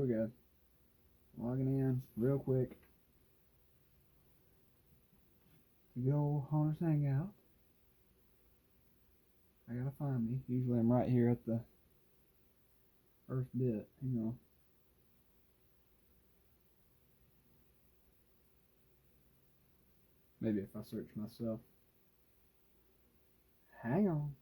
we go. Logging in real quick. Good old Haunter's Hangout. I gotta find me. Usually I'm right here at the first bit. Hang on. Maybe if I search myself. Hang on.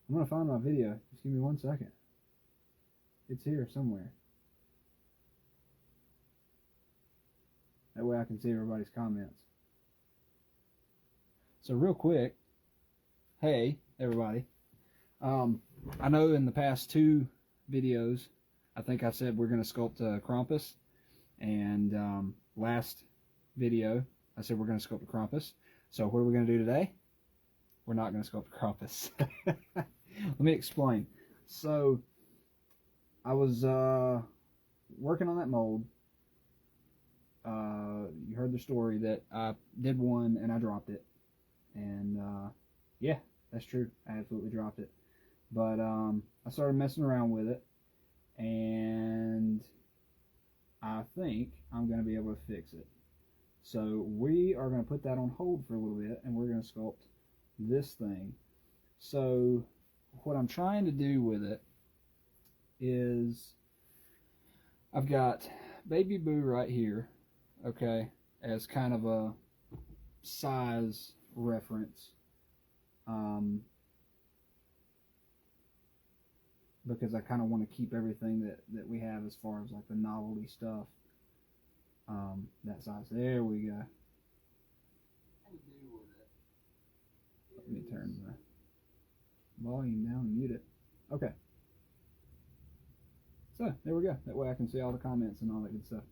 I'm gonna find my video. Just give me 1 second. It's here somewhere. That way I can see everybody's comments. So real quick, hey everybody. I know in the past 2 videos, I think I said we're gonna sculpt a Krampus, and last video I said we're gonna sculpt a Krampus. So what are we gonna do today? We're not gonna sculpt a Krampus. Let me explain. So I was working on that mold. You heard the story that I did one and I dropped it, and yeah, that's true. I absolutely dropped it. But I started messing around with it, and I think I'm going to be able to fix it. So we are going to put that on hold for a little bit, and we're going to sculpt this thing. So what I'm trying to do with it is I've got Baby Boo right here, okay, as kind of a size reference, because I kind of want to keep everything that we have as far as like the novelty stuff, that size. There we go. Let me turn the volume down and mute it. Okay. So there we go. That way I can see all the comments and all that good stuff.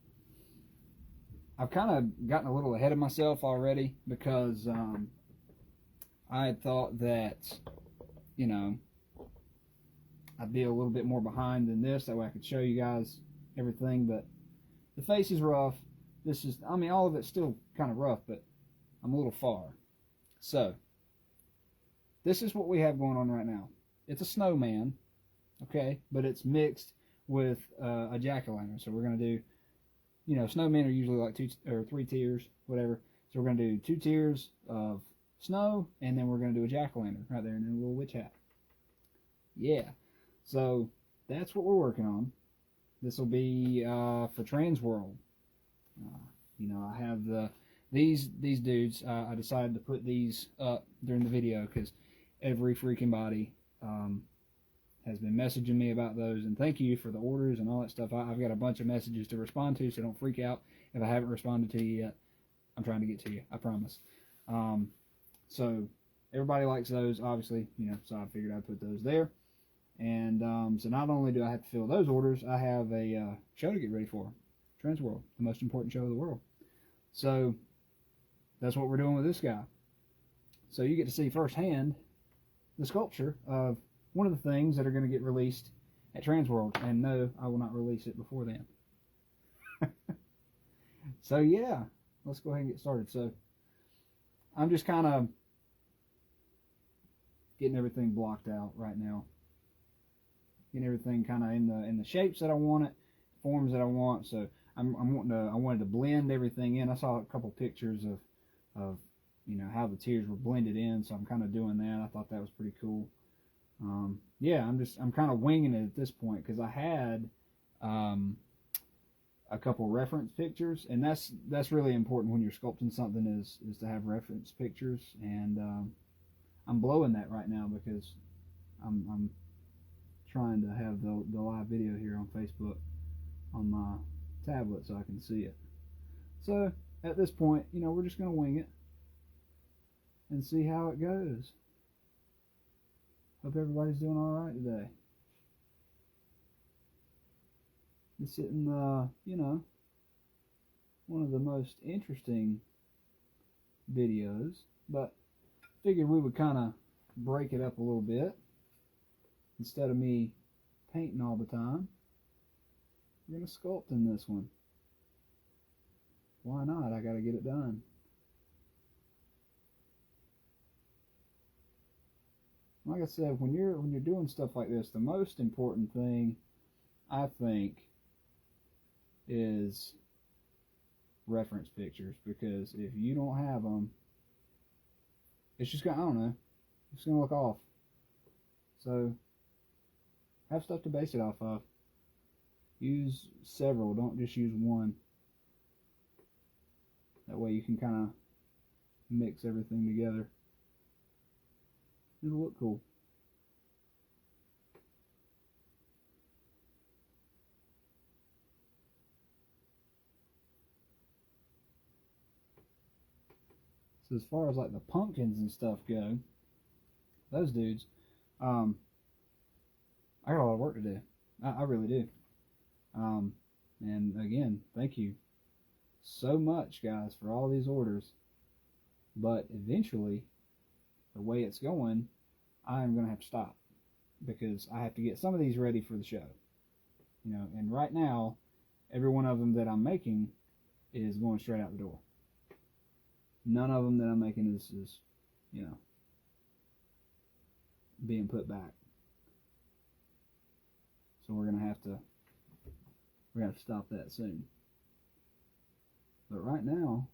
I've kind of gotten a little ahead of myself already, because I had thought that, you know, I'd be a little bit more behind than this. That way I could show you guys everything. But the face is rough. This is, I mean, all of it's still kind of rough, but I'm a little far. So this is what we have going on right now. It's a snowman, okay, but it's mixed with a jack-o'-lantern. So we're going to do, you know, snowmen are usually like 2 or 3 tiers, whatever. So we're going to do 2 tiers of snow, and then we're going to do a jack-o'-lantern right there, and then a little witch hat. Yeah. So that's what we're working on. This will be for Transworld. You know, I have these dudes. I decided to put these up during the video because every freaking body has been messaging me about those, and thank you for the orders and all that stuff. I've got a bunch of messages to respond to, so don't freak out if I haven't responded to you yet. I'm trying to get to you, I promise. So everybody likes those, obviously, you know, so I figured I'd put those there. And so not only do I have to fill those orders, I have a show to get ready for. Transworld, the most important show of the world. So that's what we're doing with this guy. So you get to see firsthand the sculpture of one of the things that are going to get released at Transworld. And no, I will not release it before then. So yeah, let's go ahead and get started. So I'm just kind of getting everything blocked out right now. Getting everything kind of in the shapes that I want it, forms that I want. So I wanted to blend everything in. I saw a couple pictures of you know how the tiers were blended in, so I'm kind of doing that. I thought that was pretty cool. Yeah, I'm kind of winging it at this point, because I had a couple reference pictures, and that's really important when you're sculpting something, is to have reference pictures. And I'm blowing that right now because I'm trying to have the live video here on Facebook on my tablet so I can see it. So at this point, you know, we're just going to wing it and see how it goes. Hope everybody's doing all right today. It's in you know, one of the most interesting videos, but figured we would kind of break it up a little bit instead of me painting all the time. We're going to sculpt in this one. Why not? I got to get it done. Like I said, when you're doing stuff like this, the most important thing, I think, is reference pictures, because if you don't have them, it's just gonna, I don't know, it's gonna look off. So have stuff to base it off of. Use several, don't just use one. That way you can kind of mix everything together. It'll look cool. So as far as like the pumpkins and stuff go, those dudes, I got a lot of work to do. I really do. And again, thank you so much, guys, for all these orders. But eventually, the way it's going, I'm going to have to stop, because I have to get some of these ready for the show. You know, and right now, every one of them that I'm making is going straight out the door. None of them that I'm making is you know, being put back. So we're gonna have to stop that soon. But right now,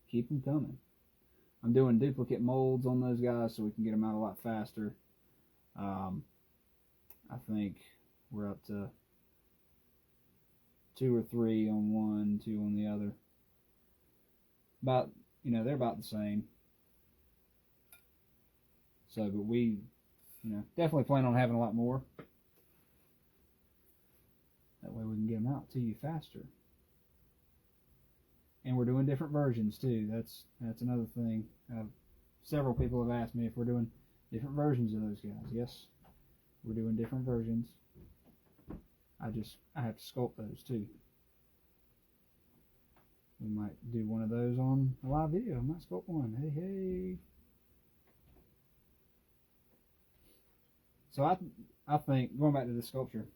keep them coming. I'm doing duplicate molds on those guys so we can get them out a lot faster. I think we're up to 2 or 3 on one, 2 on the other. About, you know, they're about the same. So, but we, you know, definitely plan on having a lot more. That way we can get them out to you faster. And we're doing different versions too. That's another thing. Several people have asked me if we're doing different versions of those guys. Yes, we're doing different versions. I have to sculpt those too. We might do one of those on a live video. I might sculpt one. Hey. So I think, going back to the sculpture,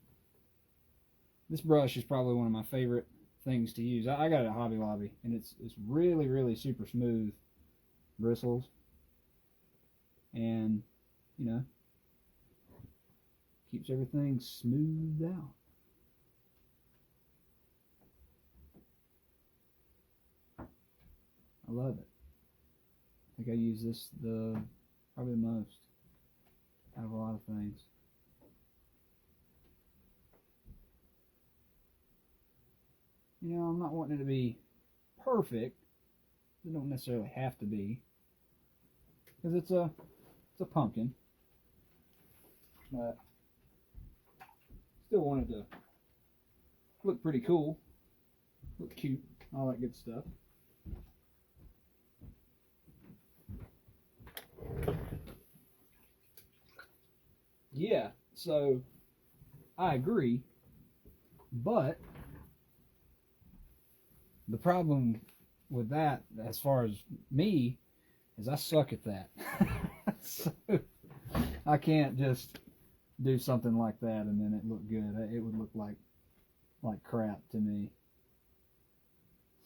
this brush is probably one of my favorite things to use. I got it at Hobby Lobby, and it's really, really super smooth bristles, and you know, keeps everything smoothed out. I love it. I think I use this probably the most out of a lot of things. You know, I'm not wanting it to be perfect. It don't necessarily have to be, because it's a pumpkin. But still want it to look pretty cool, look cute, all that good stuff. Yeah, so I agree, but the problem with that, as far as me, is I suck at that. So I can't just do something like that and then it look good. It would look like crap to me.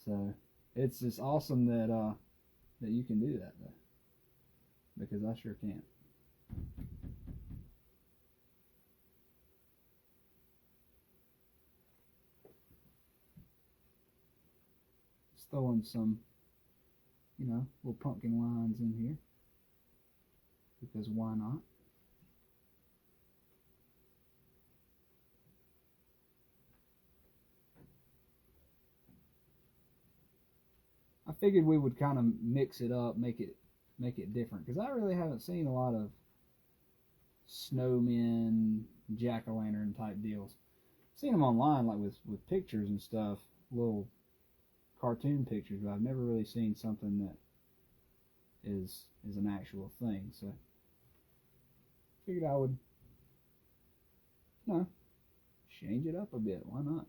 So it's just awesome that you can do that though, because I sure can't. Throwing some, you know, little pumpkin lines in here, because why not? I figured we would kind of mix it up, make it different, because I really haven't seen a lot of snowmen, jack-o'-lantern type deals. I've seen them online, like with pictures and stuff, little cartoon pictures, but I've never really seen something that is an actual thing. So figured I would, you know, change it up a bit. Why not?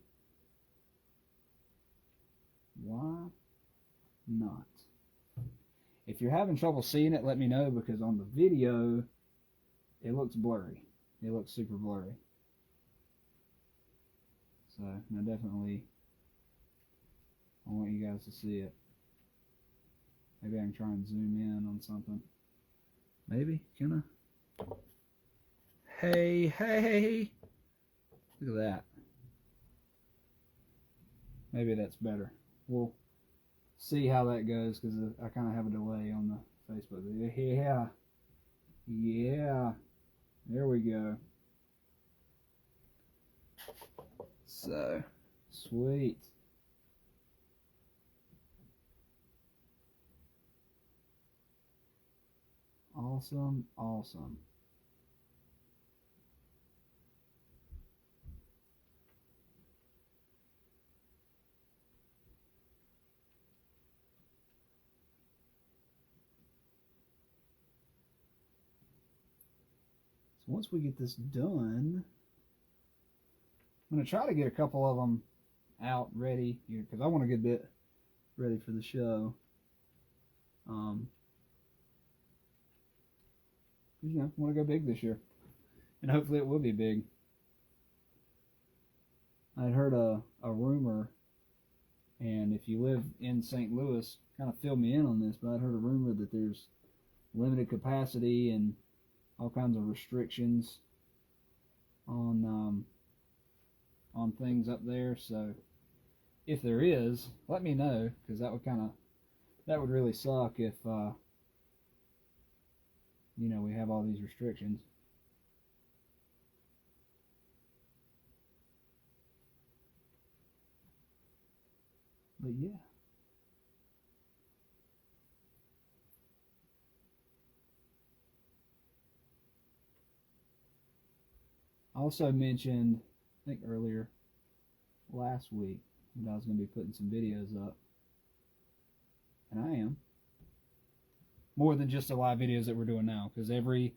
Why not? If you're having trouble seeing it, let me know, because on the video it looks blurry. It looks super blurry. So I definitely, I want you guys to see it. Maybe I can try and zoom in on something. Maybe, can I? Hey, hey! Look at that. Maybe that's better. We'll see how that goes because I kind of have a delay on the Facebook video. Yeah. There we go. So, sweet. Awesome, awesome. So once we get this done, I'm going to try to get a couple of them out ready here because I want to get a bit ready for the show. You know, I want to go big this year, and hopefully it will be big. I'd heard a rumor, and if you live in St. Louis, kind of fill me in on this, but I'd heard a rumor that there's limited capacity and all kinds of restrictions on things up there. So if there is, let me know, because that would really suck if you know, we have all these restrictions. But yeah. I also mentioned, I think earlier last week, that I was going to be putting some videos up. And I am. More than just the live videos that we're doing now, because every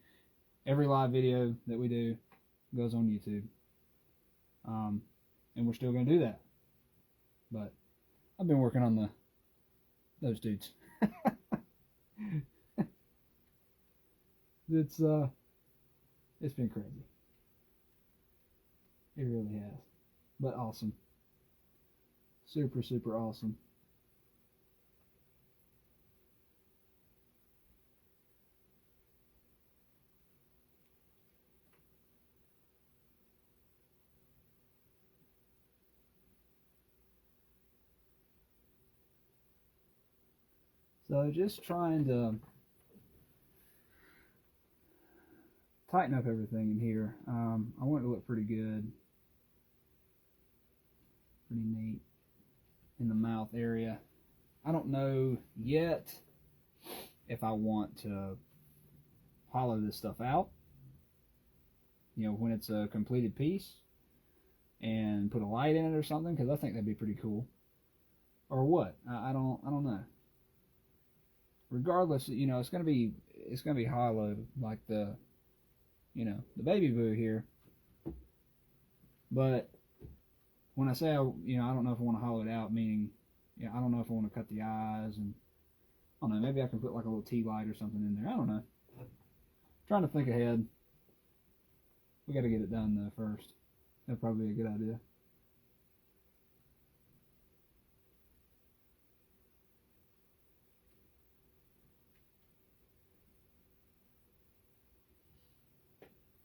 live video that we do goes on YouTube. And we're still going to do that. But I've been working on those dudes. It's been crazy. It really has. But awesome. Super, super awesome. So just trying to tighten up everything in here. I want it to look pretty good. Pretty neat in the mouth area. I don't know yet if I want to hollow this stuff out, you know, when it's a completed piece, and put a light in it or something, because I think that'd be pretty cool. Or what? I don't know. Regardless, you know, it's gonna be hollow like the, you know, the baby boo here. But when I say, you know, I don't know if I want to hollow it out, meaning, you know, I don't know if I want to cut the eyes, and I don't know, maybe I can put like a little tea light or something in there. I don't know. Trying to think ahead. We got to get it done though first. That'd probably be a good idea.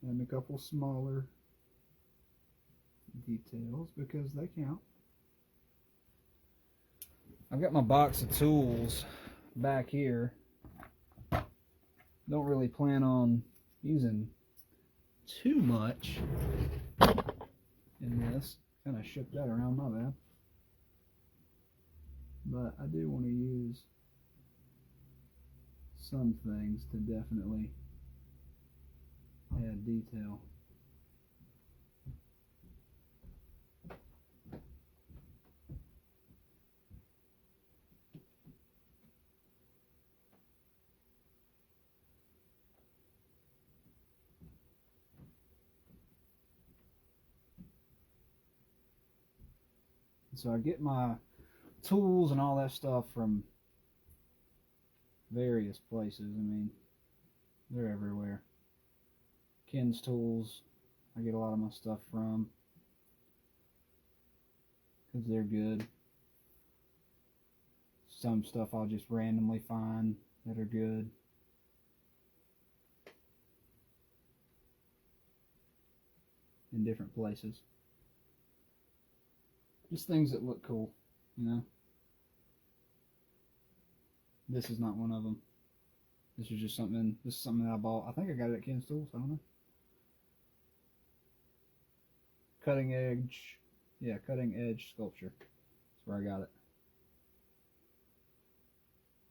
And a couple smaller details because they count. I've got my box of tools back here. Don't really plan on using too much in this. Kind of shook that around, my bad. But I do want to use some things to definitely add detail. So I get my tools and all that stuff from various places. I mean, they're everywhere. Ken's Tools, I get a lot of my stuff from. because they're good. Some stuff I'll just randomly find that are good. In different places. Just things that look cool, you know. This is not one of them. This is just something. This is something that I bought. I think I got it at Ken's Tools. I don't know. Cutting edge. Yeah, cutting edge sculpture. That's where I got it.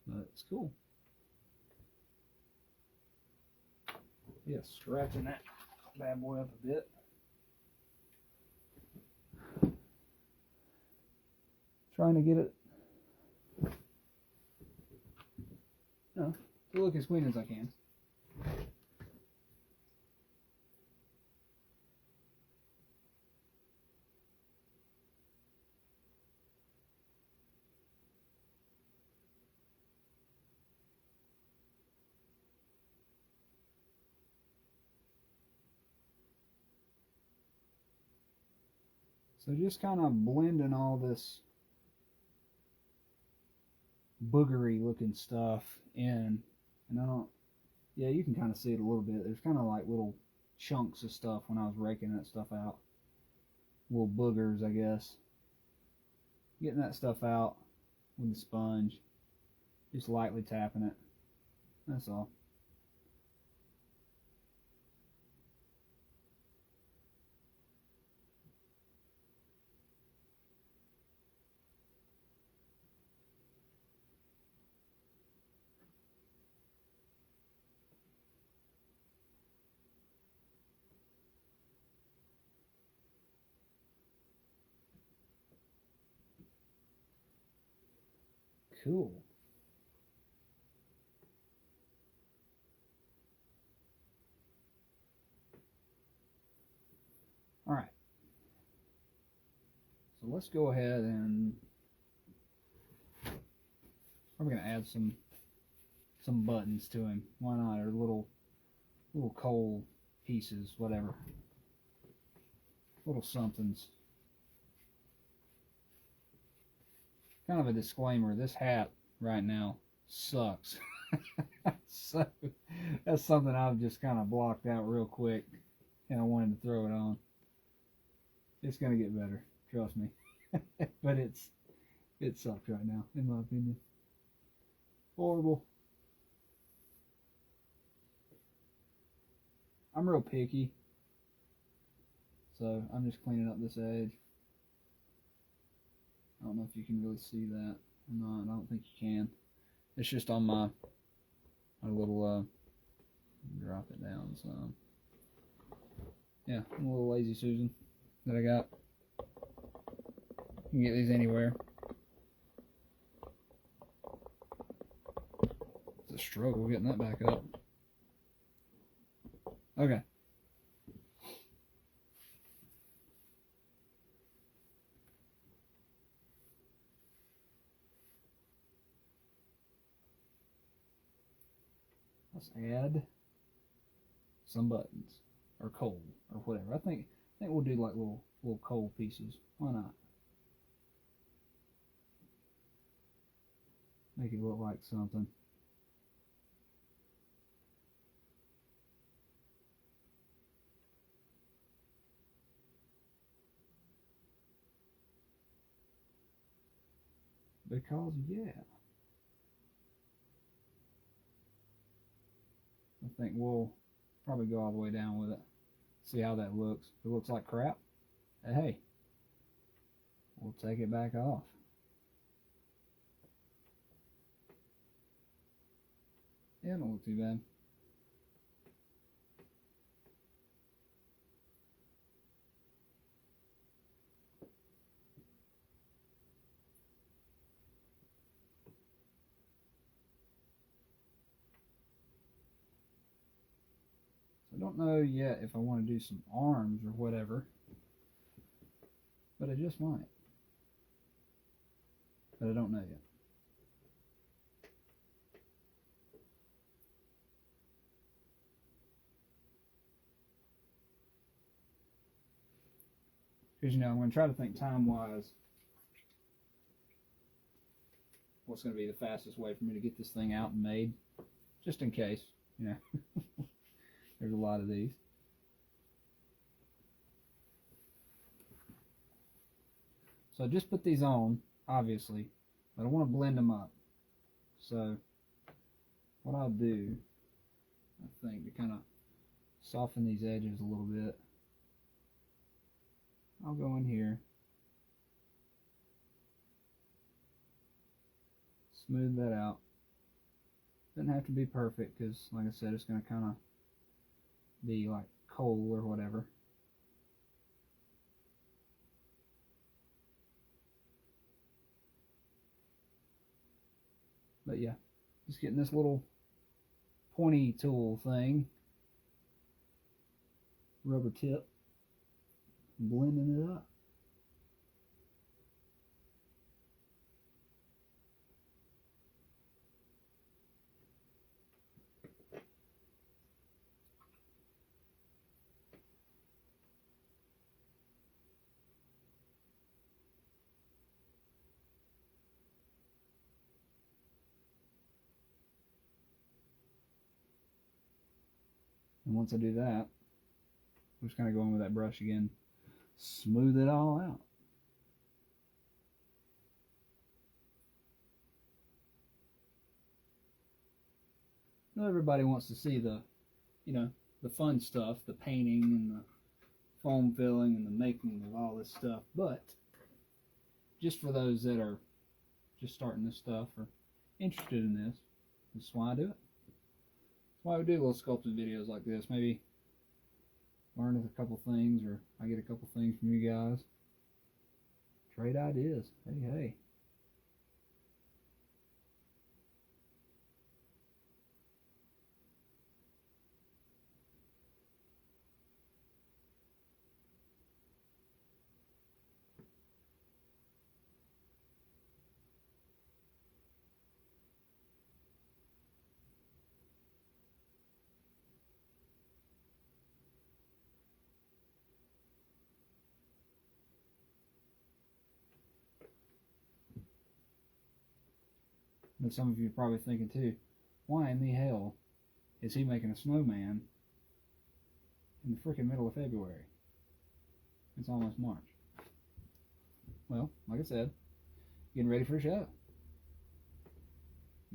But it's cool. Yeah, scratching that bad boy up a bit. Trying to get it to look as clean as I can. So just kind of blending all this boogery looking stuff in, and I don't, yeah, you can kind of see it a little bit. There's kind of like little chunks of stuff when I was raking that stuff out. Little boogers, I guess. Getting that stuff out with the sponge, just lightly tapping it. That's all. Cool. All right. So let's go ahead and I'm going to add some buttons to him. Why not? Or little coal pieces, whatever. Little somethings. Kind of a disclaimer, this hat right now sucks. So that's something I've just kind of blocked out real quick, and I wanted to throw it on. It's gonna get better, trust me. But it sucks right now, in my opinion. Horrible. I'm real picky, so I'm just cleaning up this edge. I don't know if you can really see that or not. I don't think you can. It's just on my little, drop it down some. Yeah, a little Lazy Susan that I got. You can get these anywhere. It's a struggle getting that back up. Okay. Let's add some buttons or coal or whatever. I think we'll do like little coal pieces. Why not? Make it look like something. Because yeah. I think we'll probably go all the way down with it. See how that looks. If it looks like crap, hey, we'll take it back off. Yeah, it don't look too bad. I don't know yet if I want to do some arms or whatever, but I just might. But I don't know yet. Because, you know, I'm going to try to think time-wise what's going to be the fastest way for me to get this thing out and made, just in case, you know. There's a lot of these. So I just put these on, obviously, but I want to blend them up. So what I'll do, I think, to kind of soften these edges a little bit, I'll go in here, smooth that out. Doesn't have to be perfect because, like I said, it's going to kind of be like coal or whatever. But yeah, just getting this little pointy tool thing, rubber tip, blending it up. And once I do that, I'm just kind of going with that brush again, smooth it all out. Not everybody wants to see the, you know, the fun stuff, the painting and the foam filling and the making of all this stuff, but just for those that are just starting this stuff or interested in this, this is why I do it. Why we do little sculpting videos like this. Maybe learn a couple things, or I get a couple things from you guys. Trade ideas. Hey, hey. But some of you are probably thinking too, why in the hell is he making a snowman in the freaking middle of February? It's almost March. Well, like I said, getting ready for a show.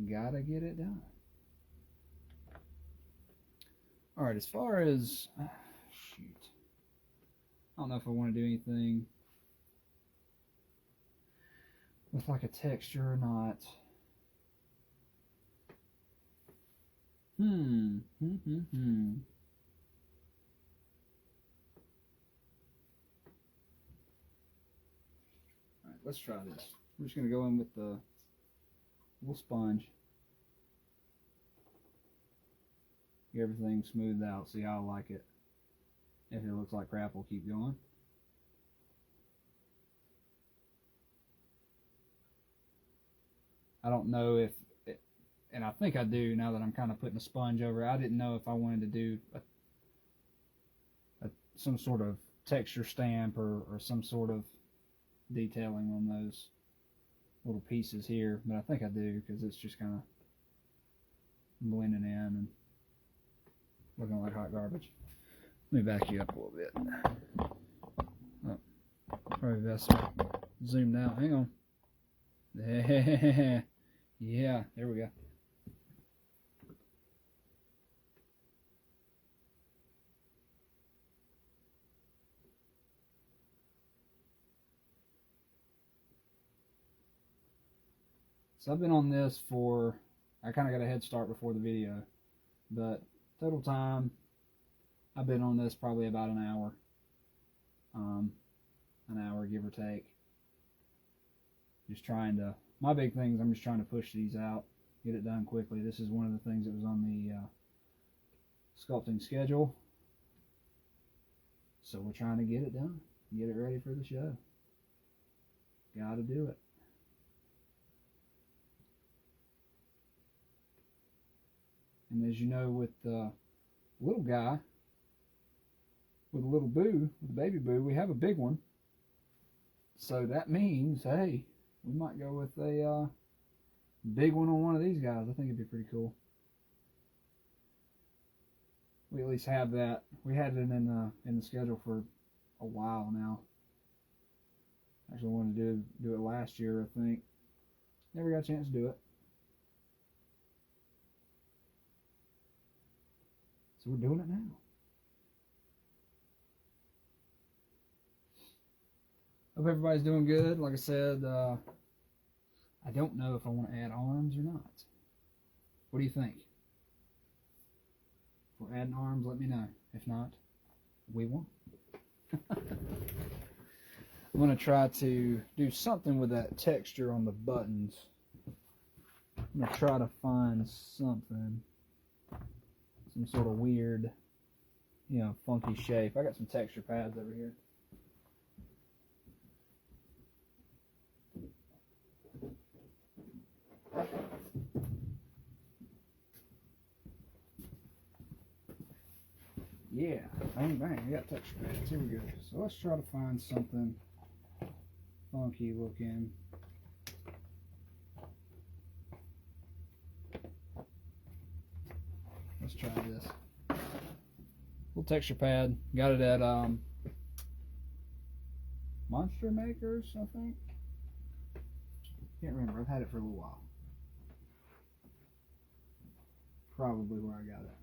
Gotta get it done. Alright, as far as, shoot, I don't know if I want to do anything with like a texture or not. Alright, let's try this. We're just going to go in with the little sponge. Get everything smoothed out. See how I like it. If it looks like crap, we'll keep going. I don't know if, and I think I do now that I'm kind of putting a sponge over it. I didn't know if I wanted to do some sort of texture stamp or some sort of detailing on those little pieces here, but I think I do because it's just kind of blending in and looking like hot garbage. Let me back you up a little bit. Oh, probably best zoomed out. Hang on. Yeah, there we go. So I've been on this for, I kind of got a head start before the video, but total time, I've been on this probably about an hour give or take. Just trying to, my big thing is I'm just trying to push these out, get it done quickly. This is one of the things that was on the sculpting schedule. So we're trying to get it done, get it ready for the show. Gotta do it. And as you know, with the little guy, with a little boo, with a baby boo, we have a big one. So that means, hey, we might go with a big one on one of these guys. I think it'd be pretty cool. We at least have that. We had it in the schedule for a while now. Actually wanted to do it last year, I think. Never got a chance to do it. So we're doing it now. Hope everybody's doing good. Like I said, I don't know if I want to add arms or not. What do you think? If we're adding arms, let me know. If not, we won't. I'm going to try to do something with that texture on the buttons. I'm going to try to find something. Some sort of weird, you know, funky shape. I got some texture pads over here. Yeah, bang bang, I got texture pads. Here we go. So let's try to find something funky looking. Let's try this. Little texture pad. Got it at Monster Makers, I think. Can't remember. I've had it for a little while. Probably where I got it.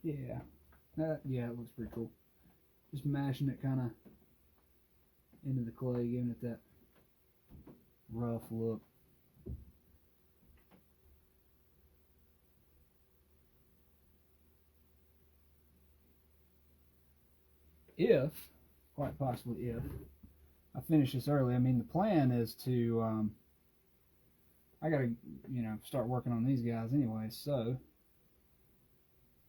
Yeah, yeah, it looks pretty cool. Just mashing it kind of into the clay, giving it that rough look. If, quite possibly if, I finish this early, I mean the plan is to, I gotta, you know, start working on these guys anyway, so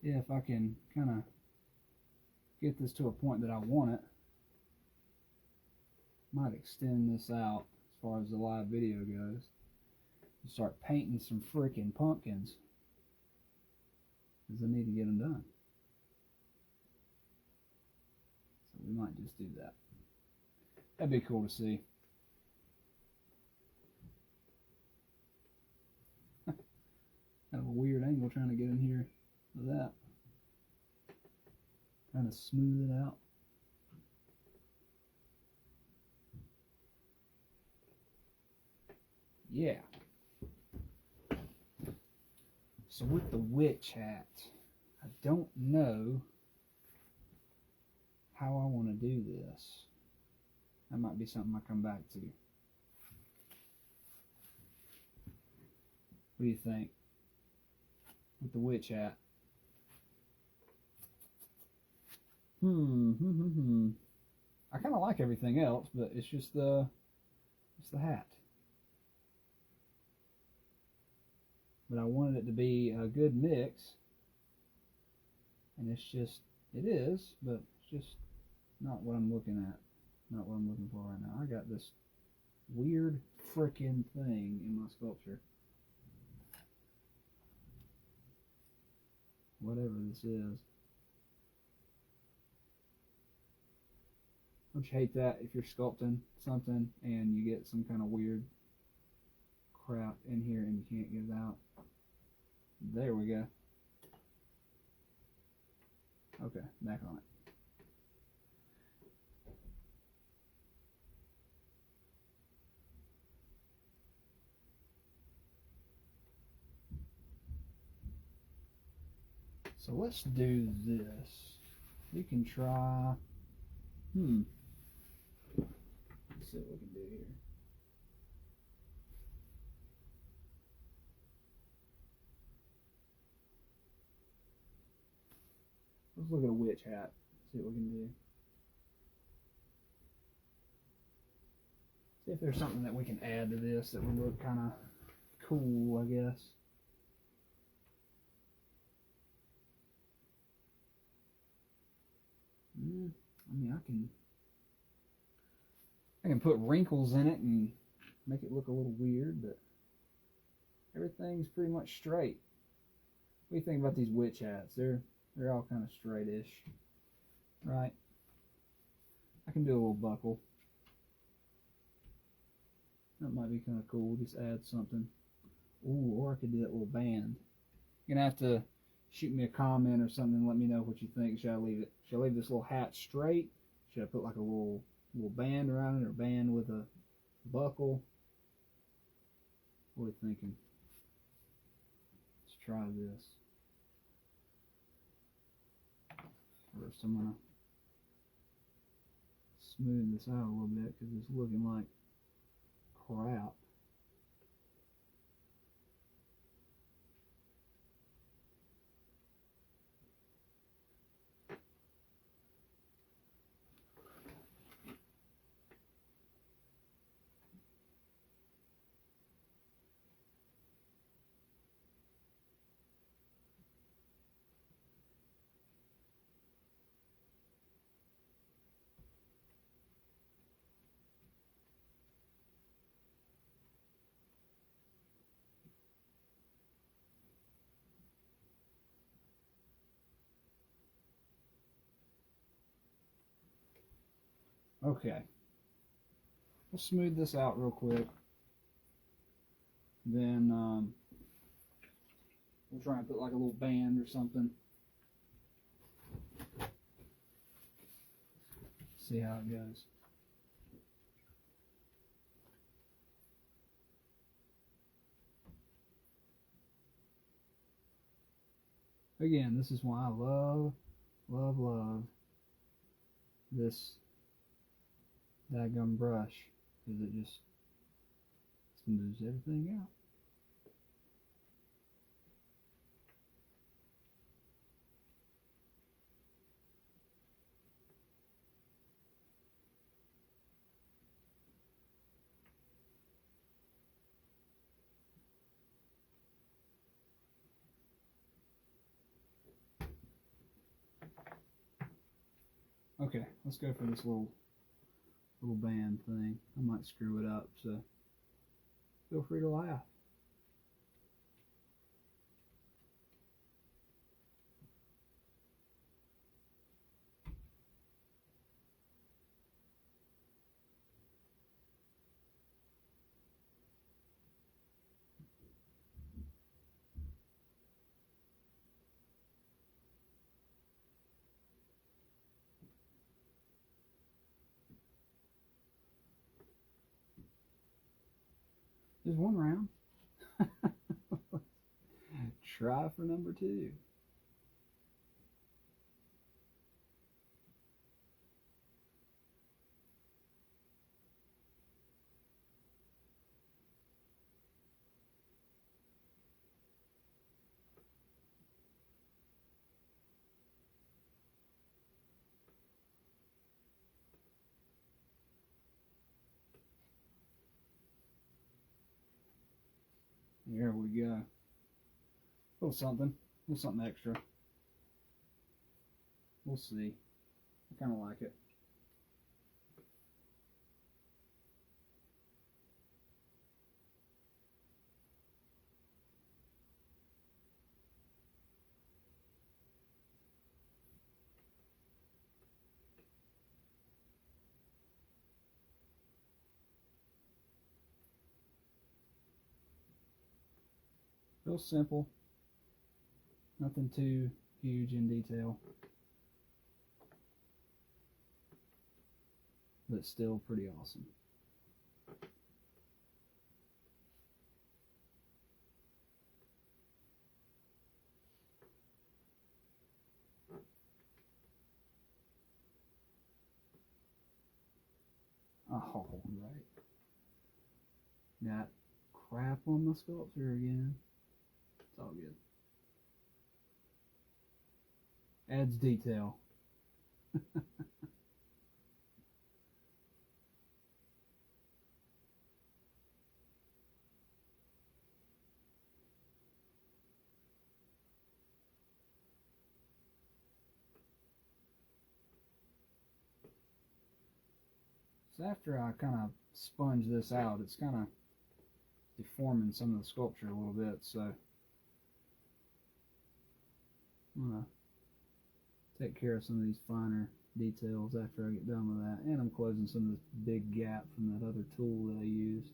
if I can kind of get this to a point that I want it, might extend this out as far as the live video goes. Start painting some freaking pumpkins, because I need to get them done. So we might just do that. That'd be cool to see. Kind of a weird angle trying to get in here with that. Trying to smooth it out. Yeah. So with the witch hat, I don't know how I want to do this. That might be something I come back to. What do you think? With the witch hat. I kind of like everything else, but it's just the hat. But I wanted it to be a good mix, and it's just, it is, but it's just not what I'm looking at. Not what I'm looking for right now. I got this weird frickin' thing in my sculpture. Whatever this is. Don't you hate that if you're sculpting something and you get some kind of weird crap in here and you can't get it out? There we go. Okay, back on it. So let's do this. We can try, let's see what we can do here. Let's look at a witch hat, see what we can do. See if there's something that we can add to this that would look kind of cool, I guess. I mean, I can put wrinkles in it and make it look a little weird, but everything's pretty much straight. What do you think about these witch hats? They're They're all kind of straightish, right? I can do a little buckle. That might be kind of cool. Just add something. Ooh, or I could do that little band. You're gonna have to shoot me a comment or something and let me know what you think. Should I leave this little hat straight? Should I put like a little band around it, or band with a buckle? What are you thinking? Let's try this. First, I'm gonna smooth this out a little bit because it's looking like crap. Okay, we'll smooth this out real quick. Then we'll try and put like a little band or something. See how it goes. Again, this is why I love this daggum brush, because it just smooths everything out. Okay, let's go for this little band thing. I might screw it up, so feel free to laugh. Just one round. Try for number 2. There we go. A little something extra. We'll see. I kind of like it. Real simple. Nothing too huge in detail, but still pretty awesome. Oh, right. Got crap on my sculpture again. It's all good. Adds detail. So after I kind of sponge this out, it's kind of deforming some of the sculpture a little bit, so I'm going to take care of some of these finer details after I get done with that. And I'm closing some of this big gap from that other tool that I used.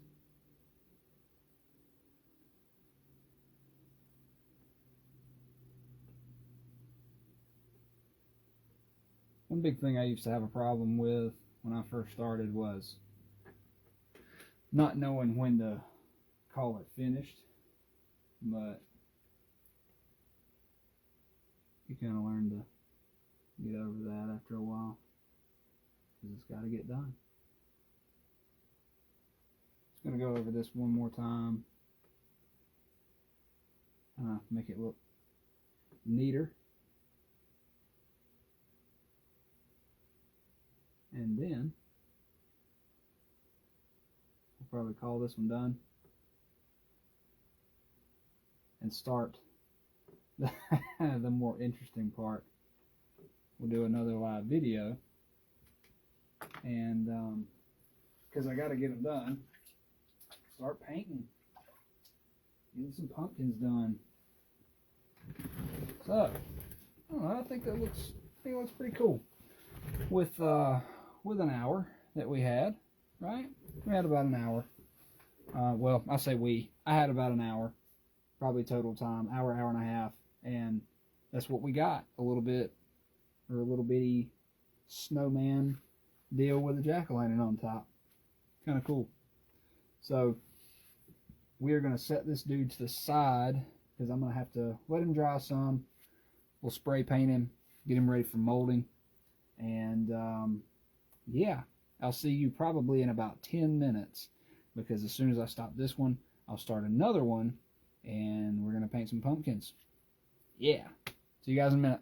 One big thing I used to have a problem with when I first started was not knowing when to call it finished, but you kind of learn to get over that after a while, because it's got to get done. Just going to go over this one more time, make it look neater, and then we'll probably call this one done and start the more interesting part. We'll do another live video, and because I got to get them done, start painting, getting some pumpkins done. So I think that looks pretty cool with an hour that we had, right? We had about an hour. Well, I say I had about an hour, probably total time, hour and a half, and that's what we got. A little bitty snowman deal with a jack-o'-lantern on top. Kind of cool. So we are going to set this dude to the side because I'm going to have to let him dry some. We'll spray paint him, get him ready for molding, and yeah, I'll see you probably in about 10 minutes, because as soon as I stop this one, I'll start another one, and we're going to paint some pumpkins. Yeah. See you guys in a minute.